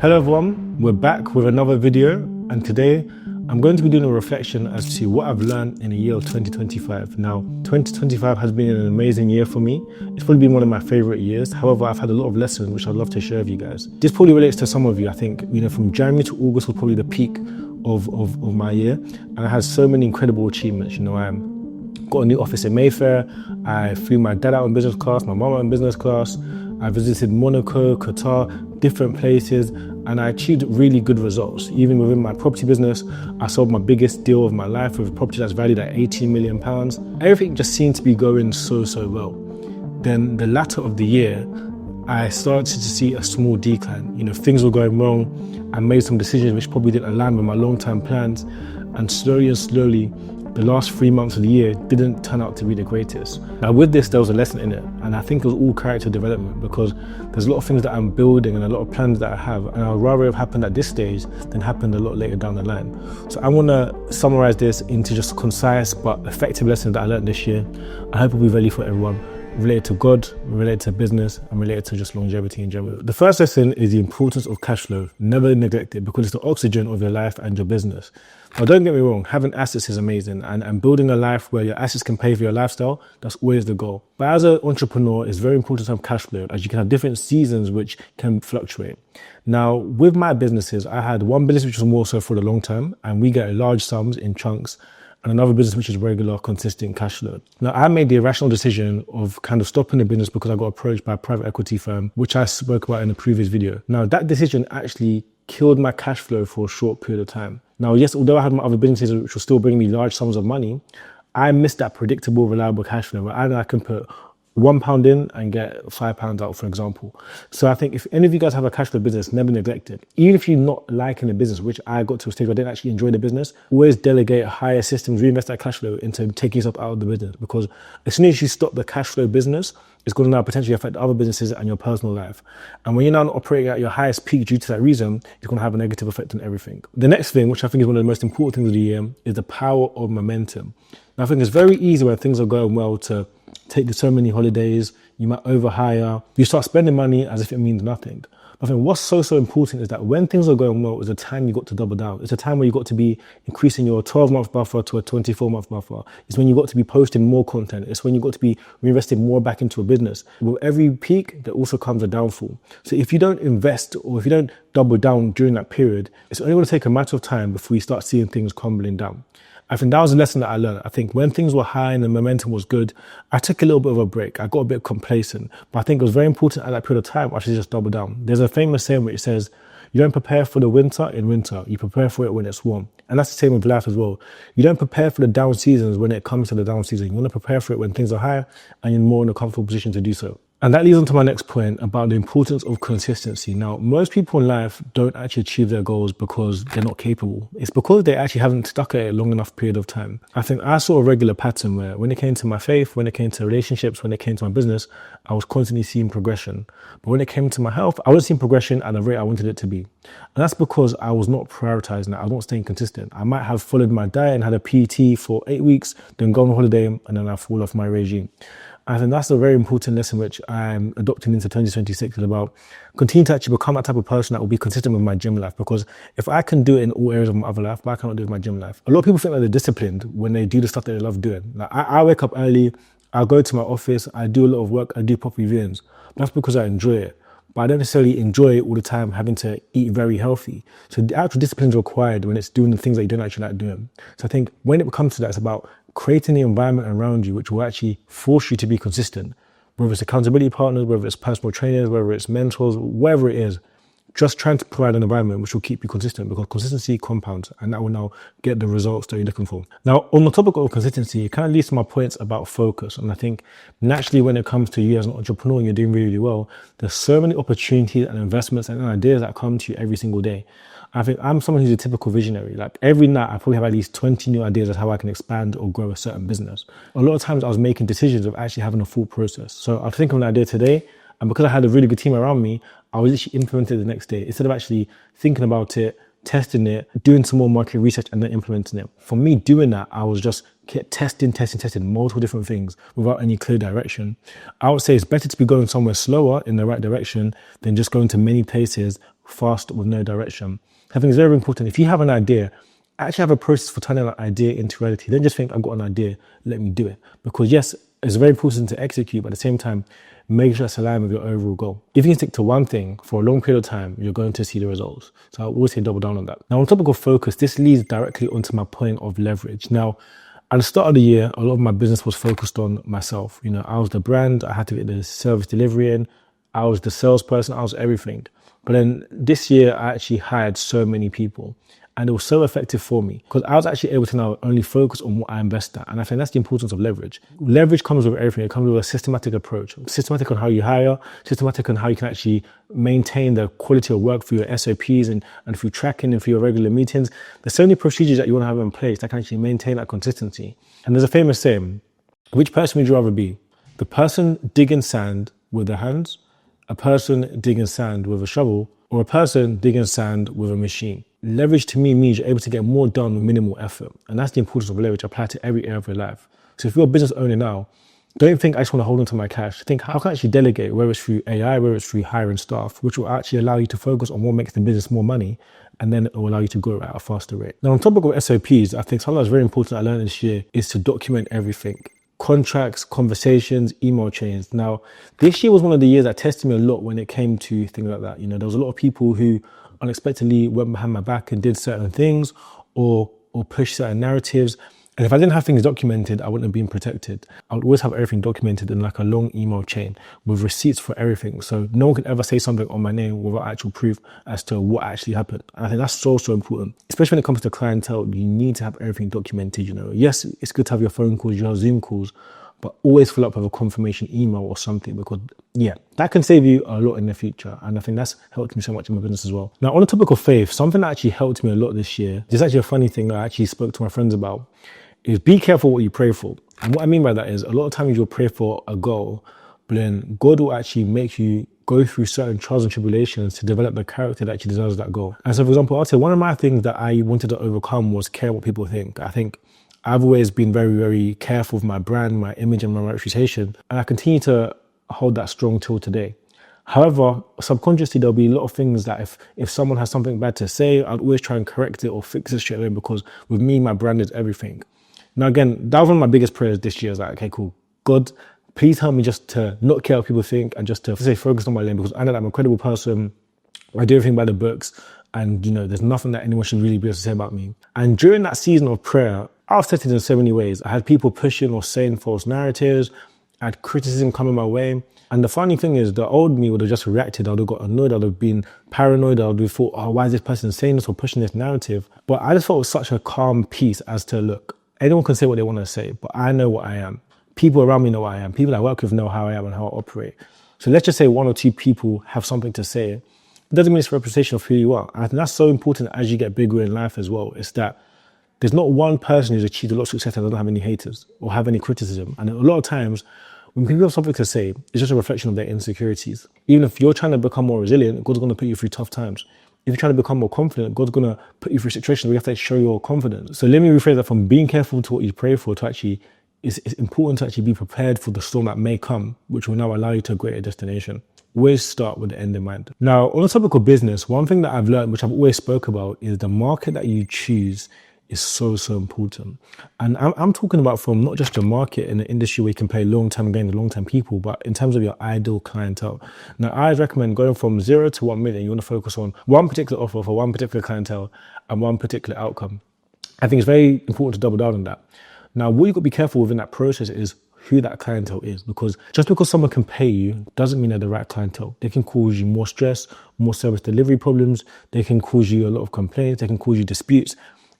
Hello everyone, we're back with another video, and today I'm going to be doing a reflection as to what I've learned in the year of 2025. Now, 2025 has been an amazing year for me. It's probably been one of my favorite years. However, I've had a lot of lessons which I'd love to share with you guys. This probably relates to some of you. I think, from January to August was probably the peak of my year, and I had so many incredible achievements. I got a new office in Mayfair. I flew my dad out in business class, my mom out in business class. I visited Monaco, Qatar, different places, and I achieved really good results. Even within my property business, I sold my biggest deal of my life with a property that's valued at £18 million. Everything just seemed to be going so well. Then the latter of the year, I started to see a small decline. Things were going wrong. I made some decisions which probably didn't align with my long-term plans, and slowly, the last 3 months of the year didn't turn out to be the greatest. Now with this, there was a lesson in it, and I think it was all character development, because there's a lot of things that I'm building and a lot of plans that I have, and I'd rather have happened at this stage than happened a lot later down the line. So I want to summarize this into just concise but effective lessons that I learned this year. I hope it'll be value for everyone, related to God, related to business, and related to just longevity in general. The first lesson is the importance of cash flow. Never neglect it, because it's the oxygen of your life and your business. Now, don't get me wrong, having assets is amazing, and building a life where your assets can pay for your lifestyle, that's always the goal. But as an entrepreneur, it's very important to have cash flow, as you can have different seasons which can fluctuate. Now, with my businesses, I had one business which was more so for the long term, and we get large sums in chunks, and another business which is regular, consistent cash flow. Now, I made the irrational decision of kind of stopping the business because I got approached by a private equity firm, which I spoke about in a previous video. Now, that decision actually killed my cash flow for a short period of time. Now, yes, although I had my other businesses which were still bringing me large sums of money, I missed that predictable, reliable cash flow where I can put £1 in and get £5 out, for example. So I think if any of you guys have a cash flow business, never neglect it. Even if you're not liking the business, which I got to a stage where I didn't actually enjoy the business, always delegate, hire systems, reinvest that cash flow into taking yourself out of the business. Because as soon as you stop the cash flow business, it's going to now potentially affect other businesses and your personal life. And when you're now operating at your highest peak due to that reason, it's going to have a negative effect on everything. The next thing, which I think is one of the most important things of the year, is the power of momentum. Now, I think it's very easy when things are going well to take so many holidays. You might overhire. You start spending money as if it means nothing. I think what's so important is that when things are going well, is a time you got to double down. It's a time where you got to be increasing your 12-month buffer to a 24-month buffer. It's when you got to be posting more content. It's when you got to be reinvesting more back into a business. With every peak, there also comes a downfall. So if you don't invest, or if you don't double down during that period, it's only going to take a matter of time before you start seeing things crumbling down. I think that was a lesson that I learned. I think when things were high and the momentum was good, I took a little bit of a break. I got a bit complacent, but I think it was very important at that period of time I should just double down. There's a famous saying which says, you don't prepare for the winter in winter, you prepare for it when it's warm. And that's the same with life as well. You don't prepare for the down seasons when it comes to the down season. You want to prepare for it when things are high and you're more in a comfortable position to do so. And that leads on to my next point about the importance of consistency. Now, most people in life don't actually achieve their goals because they're not capable. It's because they actually haven't stuck at it a long enough period of time. I think I saw a regular pattern where when it came to my faith, when it came to relationships, when it came to my business, I was constantly seeing progression. But when it came to my health, I wasn't seeing progression at the rate I wanted it to be. And that's because I was not prioritizing it. I was not staying consistent. I might have followed my diet and had a PT for 8 weeks, then gone on holiday, and then I fall off my regime. I think that's a very important lesson which I'm adopting into 2026, is about continue to actually become that type of person that will be consistent with my gym life. Because if I can do it in all areas of my other life, why can't I do it with my gym life? A lot of people think that they're disciplined when they do the stuff that they love doing. Like I wake up early, I go to my office, I do a lot of work, I do proper viewings. That's because I enjoy it. But I don't necessarily enjoy it all the time having to eat very healthy. So the actual discipline is required when it's doing the things that you don't actually like doing. So I think when it comes to that, it's about creating the environment around you which will actually force you to be consistent. Whether it's accountability partners, whether it's personal trainers, whether it's mentors, whatever it is, just trying to provide an environment which will keep you consistent, because consistency compounds and that will now get the results that you're looking for. Now, on the topic of consistency, it kind of leads to my points about focus. And I think naturally when it comes to you as an entrepreneur and you're doing really well, there's so many opportunities and investments and ideas that come to you every single day. I think I'm someone who's a typical visionary. Like every night I probably have at least 20 new ideas of how I can expand or grow a certain business. A lot of times I was making decisions of actually having a full process. So I'll think of an idea today, and because I had a really good team around me, I was actually implementing it the next day instead of actually thinking about it, testing it, doing some more market research and then implementing it. For me doing that, I was just kept testing multiple different things without any clear direction. I would say it's better to be going somewhere slower in the right direction than just going to many places fast with no direction. I think it's very important. If you have an idea, actually have a process for turning that idea into reality. Don't just think, I've got an idea, let me do it. Because yes, it's very important to execute, but at the same time, make sure it's aligned with your overall goal. If you can stick to one thing for a long period of time, you're going to see the results. So I always say double down on that. Now, on topic of focus, this leads directly onto my point of leverage. Now, at the start of the year, a lot of my business was focused on myself. You know, I was the brand, I had to get the service delivery in, I was the salesperson, I was everything. But then this year, I actually hired so many people. And it was so effective for me because I was actually able to now only focus on what I invest at. And I think that's the importance of leverage. Leverage comes with everything. It comes with a systematic approach, systematic on how you hire, systematic on how you can actually maintain the quality of work for your SOPs and through tracking and for your regular meetings. There's so many procedures that you want to have in place that can actually maintain that consistency. And there's a famous saying, which person would you rather be? The person digging sand with their hands, a person digging sand with a shovel, or a person digging sand with a machine? Leverage to me means you're able to get more done with minimal effort. And that's the importance of leverage applied to every area of your life. So if you're a business owner now, don't think I just want to hold on to my cash. Think, how can I actually delegate, whether it's through AI, whether it's through hiring staff, which will actually allow you to focus on what makes the business more money, and then it will allow you to grow at a faster rate. Now, on topic of SOPs, I think something that's very important I learned this year is to document everything. Contracts, conversations, email chains. Now, this year was one of the years that tested me a lot when it came to things like that. You know, there was a lot of people who unexpectedly went behind my back and did certain things or pushed certain narratives. And if I didn't have things documented, I wouldn't have been protected. I would always have everything documented in like a long email chain with receipts for everything. So no one could ever say something on my name without actual proof as to what actually happened. And I think that's so important, especially when it comes to clientele. You need to have everything documented, you know. Yes, it's good to have your phone calls, your Zoom calls, but always follow up with a confirmation email or something because, yeah, that can save you a lot in the future. And I think that's helped me so much in my business as well. Now, on the topic of faith, something that actually helped me a lot this year, there's actually a funny thing that I actually spoke to my friends about, is be careful what you pray for. And what I mean by that is a lot of times you'll pray for a goal, but then God will actually make you go through certain trials and tribulations to develop the character that actually deserves that goal. And so, for example, I'll say one of my things that I wanted to overcome was care what people think. I think I've always been very, very careful with my brand, my image and my reputation. And I continue to hold that strong till today. However, subconsciously, there'll be a lot of things that if someone has something bad to say, I'd always try and correct it or fix it straight away because with me, my brand is everything. Now, again, that was one of my biggest prayers this year. I was like, okay, cool. God, please help me just to not care what people think and just to stay focused on my lane because I know that I'm a credible person. I do everything by the books. And, you know, there's nothing that anyone should really be able to say about me. And during that season of prayer, I was tested in so many ways. I had people pushing or saying false narratives. I had criticism coming my way. And the funny thing is, the old me would have just reacted. I would have got annoyed. I would have been paranoid. I would have thought, oh, why is this person saying this or pushing this narrative? But I just felt it was such a calm peace as to, look, anyone can say what they want to say, but I know what I am. People around me know what I am. People I work with know how I am and how I operate. So let's just say one or two people have something to say. It doesn't mean it's a representation of who you are. And I think that's so important as you get bigger in life as well. It's that there's not one person who's achieved a lot of success that doesn't have any haters or have any criticism. And a lot of times, when people have something to say, it's just a reflection of their insecurities. Even if you're trying to become more resilient, God's going to put you through tough times. If you're trying to become more confident, God's going to put you through situations where you have to show your confidence. So let me rephrase that from being careful to what you pray for to actually, it's important to actually be prepared for the storm that may come, which will now allow you to a greater destination. Always start with the end in mind. Now, on the topic of business, one thing that I've learned, which I've always spoke about, is the market that you choose is so, so important. And I'm talking about from not just the market in the industry where you can pay long-term gain to long-term people, but in terms of your ideal clientele. Now, I recommend going from 0 to 1 million. You want to focus on one particular offer for one particular clientele and one particular outcome. I think it's very important to double down on that. Now, what you've got to be careful within that process is who that clientele is, because just because someone can pay you doesn't mean they're the right clientele. They can cause you more stress, more service delivery problems. They can cause you a lot of complaints. They can cause you disputes.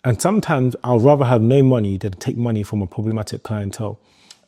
And sometimes I'd rather have no money than take money from a problematic clientele.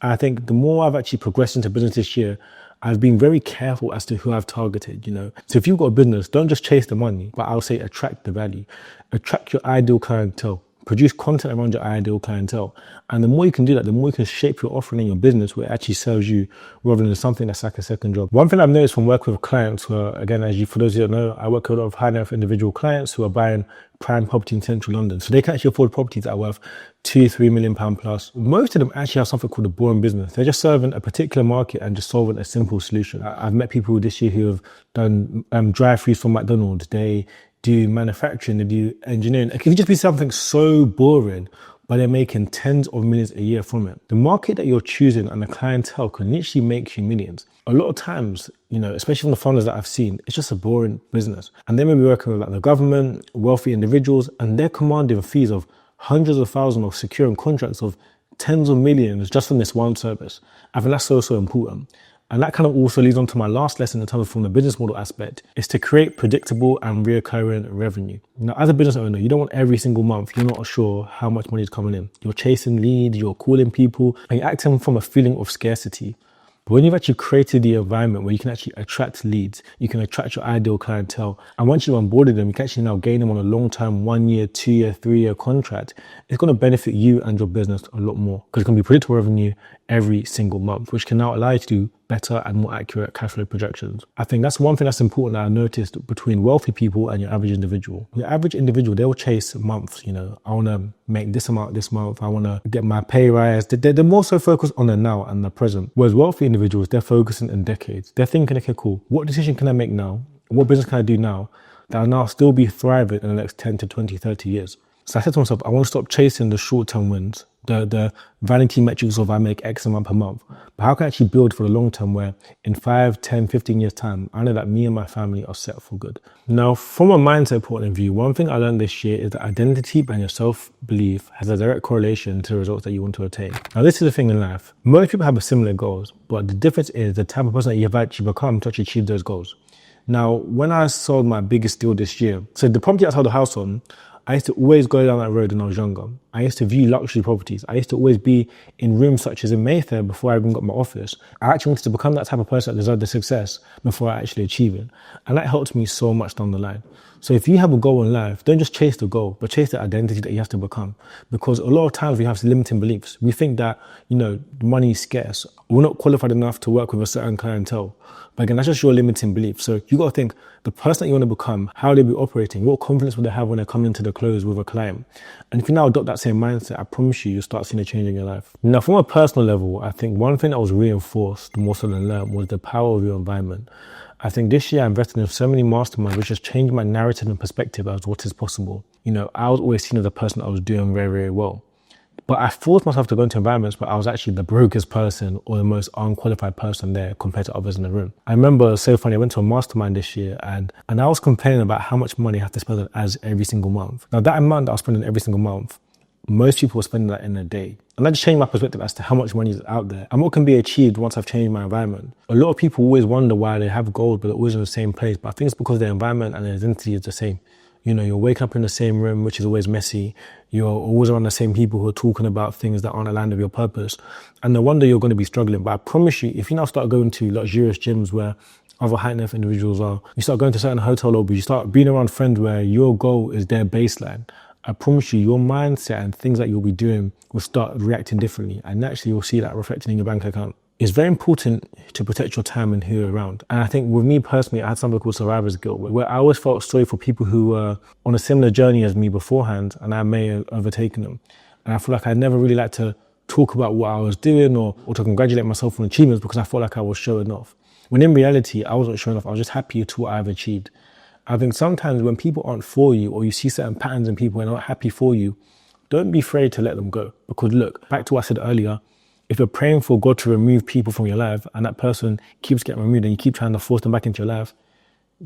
And I think the more I've actually progressed into business this year, I've been very careful as to who I've targeted, you know. So if you've got a business, don't just chase the money, but I'll say attract the value. Attract your ideal clientele. produce content around your ideal clientele. And the more you can do that, the more you can shape your offering in your business where it actually serves you rather than something that's like a second job. One thing I've noticed from working with clients who are, again, for those who don't know, I work with a lot of high net worth individual clients who are buying prime property in central London. So they can actually afford properties that are worth £2-3 million plus. Most of them actually have something called a boring business. They're just serving a particular market and just solving a simple solution. I've met people this year who have done drive-throughs for McDonald's. They do manufacturing, they do engineering. It can just be something so boring, but they're making tens of millions a year from it. The market that you're choosing and the clientele can literally make you millions. A lot of times, especially from the founders that I've seen, it's just a boring business. And they may be working with like the government, wealthy individuals, and they're commanding fees of hundreds of thousands or securing contracts of tens of millions just from this one service. I think that's so important. And that kind of also leads on to my last lesson in terms of from the business model aspect, is to create predictable and recurring revenue. Now, as a business owner, you don't want every single month, you're not sure how much money is coming in. You're chasing leads, you're calling people, and you're acting from a feeling of scarcity. But when you've actually created the environment where you can actually attract leads, you can attract your ideal clientele, and once you've onboarded them, you can actually now gain them on a long-term 1 year, 2 year, 3 year contract. It's going to benefit you and your business a lot more because it's going to be predictable revenue every single month, which can now allow you to do better and more accurate cash flow projections. I think that's one thing that's important that I noticed between wealthy people and your average individual. Your average individual, they'll chase months. I want to make this amount this month. I want to get my pay rise. They're more so focused on the now and the present. Whereas wealthy individuals, they're focusing in decades. They're thinking, okay, cool. What decision can I make now? What business can I do now that will now still be thriving in the next 10 to 20, 30 years? So I said to myself, I want to stop chasing the short-term wins, the vanity metrics of I make X amount per month. But how can I actually build for the long term where in 5, 10, 15 years time, I know that me and my family are set for good. Now, from a mindset point of view, one thing I learned this year is that identity and your self-belief has a direct correlation to the results that you want to attain. Now, this is the thing in life. Most people have similar goals, but the difference is the type of person that you have actually become to actually achieve those goals. Now, when I sold my biggest deal this year, so the property I sold the house on, I used to always go down that road when I was younger. I used to view luxury properties. I used to always be in rooms such as in Mayfair before I even got my office. I actually wanted to become that type of person that deserved the success before I actually achieve it. And that helped me so much down the line. So if you have a goal in life, don't just chase the goal, but chase the identity that you have to become. Because a lot of times we have limiting beliefs. We think that, money is scarce. We're not qualified enough to work with a certain clientele. But again, that's just your limiting belief. So you got to think the person that you want to become, how they be operating, what confidence will they have when they come into the close with a client? And if you now adopt that same mindset, I promise you'll start seeing a change in your life. Now, from a personal level, I think one thing that was reinforced more so than learned was the power of your environment. I think this year I invested in so many masterminds, which has changed my narrative and perspective as what is possible. I was always seen as a person that was doing very, very well. But I forced myself to go into environments where I was actually the brokest person or the most unqualified person there compared to others in the room. I remember, it was so funny, I went to a mastermind this year and I was complaining about how much money I have to spend on ads every single month. Now that amount that I was spending every single month, most people were spending that in a day. And that just changed my perspective as to how much money is out there and what can be achieved once I've changed my environment. A lot of people always wonder why they have goals, but they're always in the same place. But I think it's because their environment and their identity is the same. You're waking up in the same room, which is always messy. You're always around the same people who are talking about things that aren't aligned with your purpose. And no wonder you're going to be struggling. But I promise you, if you now start going to luxurious gyms where other high net worth individuals are, you start going to certain hotel lobbies, you start being around friends where your goal is their baseline, I promise you, your mindset and things that you'll be doing will start reacting differently. And naturally, you'll see that reflected in your bank account. It's very important to protect your time and who you're around. And I think with me personally, I had something called survivor's guilt, where I always felt sorry for people who were on a similar journey as me beforehand, and I may have overtaken them. And I feel like I never really liked to talk about what I was doing or to congratulate myself on achievements because I felt like I was showing off. When in reality, I wasn't showing off. I was just happy to what I've achieved. I think sometimes when people aren't for you or you see certain patterns in people and are not happy for you, don't be afraid to let them go. Because look, back to what I said earlier, if you're praying for God to remove people from your life and that person keeps getting removed and you keep trying to force them back into your life,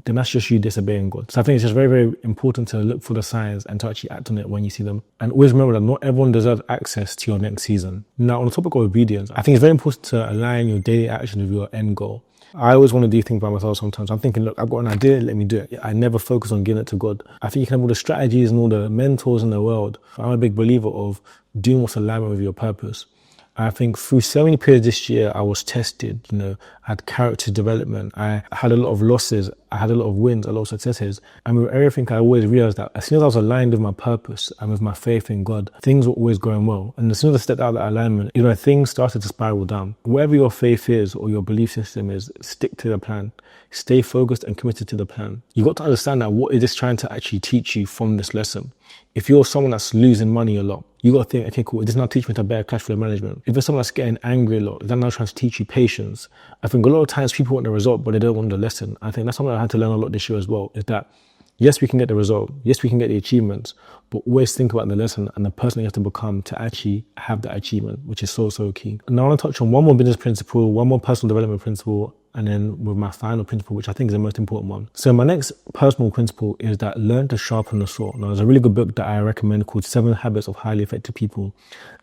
then that's just you disobeying God. So I think it's just very, very important to look for the signs and to actually act on it when you see them. And always remember that not everyone deserves access to your next season. Now, on the topic of obedience, I think it's very important to align your daily action with your end goal. I always want to do things by myself sometimes. I'm thinking, look, I've got an idea, let me do it. I never focus on giving it to God. I think you can have all the strategies and all the mentors in the world. I'm a big believer of doing what's aligned with your purpose. I think through so many periods this year, I was tested, I had character development. I had a lot of losses. I had a lot of wins, a lot of successes. And with everything, I always realized that as soon as I was aligned with my purpose and with my faith in God, things were always going well. And as soon as I stepped out of that alignment, things started to spiral down. Whatever your faith is or your belief system is, stick to the plan. Stay focused and committed to the plan. You've got to understand that what is this trying to actually teach you from this lesson? If you're someone that's losing money a lot, you got to think, okay, cool, it does not teach me to better cash flow management. If you're someone that's getting angry a lot, is that now trying to teach you patience? I think a lot of times people want the result, but they don't want the lesson. I think that's something I had to learn a lot this year as well, is that yes, we can get the result. Yes, we can get the achievements, but always think about the lesson and the person you have to become to actually have that achievement, which is so, so key. Now I want to touch on one more business principle, one more personal development principle, and then with my final principle, which I think is the most important one. So my next personal principle is that learn to sharpen the saw. Now there's a really good book that I recommend called 7 Habits of Highly Effective People.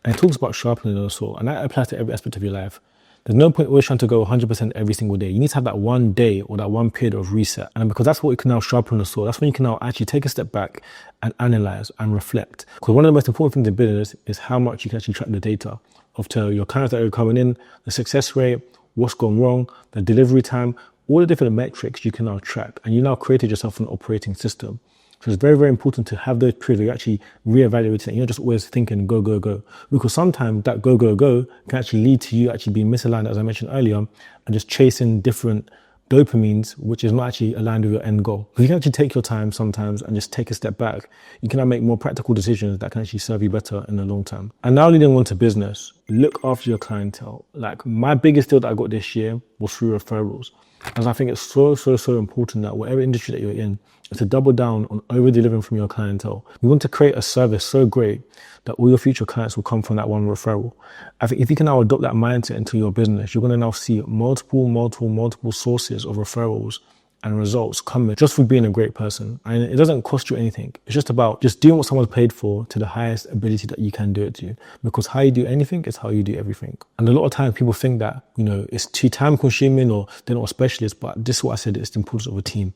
And it talks about sharpening the saw, and that applies to every aspect of your life. There's no point always trying to go 100% every single day. You need to have that one day or that one period of reset. And because that's what you can now sharpen the saw, that's when you can now actually take a step back and analyze and reflect. Because one of the most important things in business is how much you can actually track the data of your clients that are coming in, the success rate, what's gone wrong, the delivery time, all the different metrics you can now track. And you now created yourself an operating system. So it's very, very important to have those periods where you actually reevaluate it. You're not just always thinking go, go, go. Because sometimes that go, go, go can actually lead to you actually being misaligned, as I mentioned earlier, and just chasing different dopamines, which is not actually aligned with your end goal. You can actually take your time sometimes and just take a step back. You can now make more practical decisions that can actually serve you better in the long term. And now leading on to business, look after your clientele. Like my biggest deal that I got this year was through referrals. And I think it's so, so, so important that whatever industry that you're in, is to double down on over-delivering from your clientele. You want to create a service so great that all your future clients will come from that one referral. I think if you can now adopt that mindset into your business, you're going to now see multiple sources of referrals and results coming just for being a great person. And it doesn't cost you anything. It's just about just doing what someone's paid for to the highest ability that you can do it to. Because how you do anything is how you do everything. And a lot of times people think that, it's too time consuming or they're not a specialist, but this is what I said, it's the importance of a team.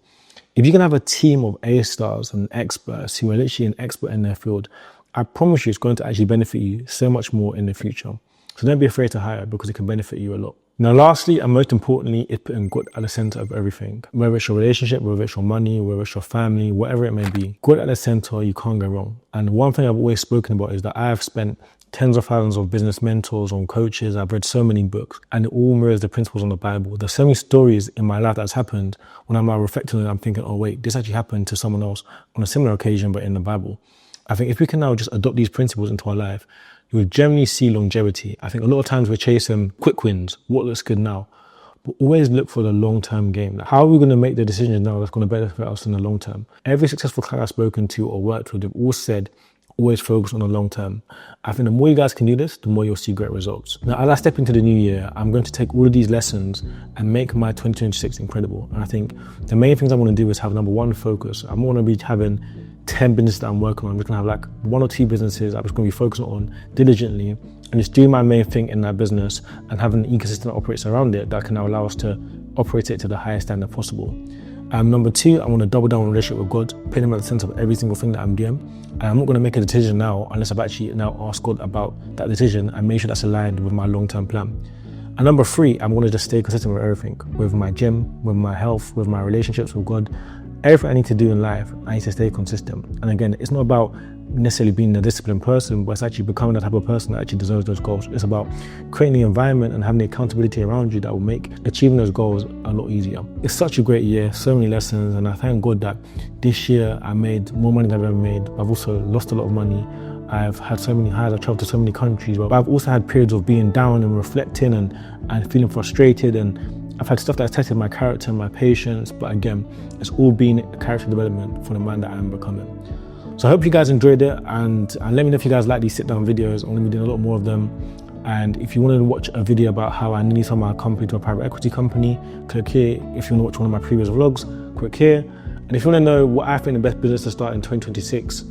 If you can have a team of A-stars and experts who are literally an expert in their field, I promise you it's going to actually benefit you so much more in the future. So don't be afraid to hire because it can benefit you a lot. Now, lastly, and most importantly, is putting God at the center of everything. Whether it's your relationship, whether it's your money, whether it's your family, whatever it may be, God at the center, you can't go wrong. And one thing I've always spoken about is that I have spent tens of thousands of business mentors, on coaches. I've read so many books and it all mirrors the principles on the Bible. There's so many stories in my life that's happened when I'm now reflecting on it, I'm thinking, oh wait, this actually happened to someone else on a similar occasion, but in the Bible. I think if we can now just adopt these principles into our life, you will generally see longevity. I think a lot of times we're chasing quick wins, what looks good now, but always look for the long-term game. How are we going to make the decisions now that's going to benefit us in the long term? Every successful client I've spoken to or worked with, they've all said, always focus on the long term. I think the more you guys can do this, the more you'll see great results. Now, as I step into the new year, I'm going to take all of these lessons and make my 2026 incredible. And I think the main things I want to do is have number one, focus. I'm going to be having 10 businesses that I'm working on. I'm just going to have like 1 or 2 businesses I'm just going to be focusing on diligently and just doing my main thing in that business and having an ecosystem that operates around it that can now allow us to operate it to the highest standard possible. Number 2, I want to double down on relationship with God, putting him at the center of every single thing that I'm doing. And I'm not going to make a decision now unless I've actually now asked God about that decision and make sure that's aligned with my long-term plan. And number 3, I'm going to just stay consistent with everything, with my gym, with my health, with my relationships with God. Everything I need to do in life, I need to stay consistent. And again, it's not about necessarily being a disciplined person, but it's actually becoming the type of person that actually deserves those goals. It's about creating the environment and having the accountability around you that will make achieving those goals a lot easier. It's such a great year, so many lessons, and I thank God that this year I made more money than I've ever made. I've also lost a lot of money. I've had so many highs, I've traveled to so many countries, but I've also had periods of being down and reflecting and feeling frustrated, and I've had stuff that's tested my character and my patience, but again, it's all been a character development for the man that I am becoming. So I hope you guys enjoyed it, and let me know if you guys like these sit-down videos. I'm going to be doing a lot more of them. And if you want to watch a video about how I nearly sold my company to a private equity company, click here. If you want to watch one of my previous vlogs, click here. And if you want to know what I think the best business to start in 2026,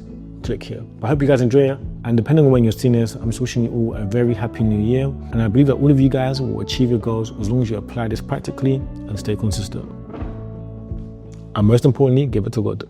click here. But I hope you guys enjoy it. And depending on when you're seeing this, I'm just wishing you all a very happy new year. And I believe that all of you guys will achieve your goals as long as you apply this practically and stay consistent. And most importantly, give it to God.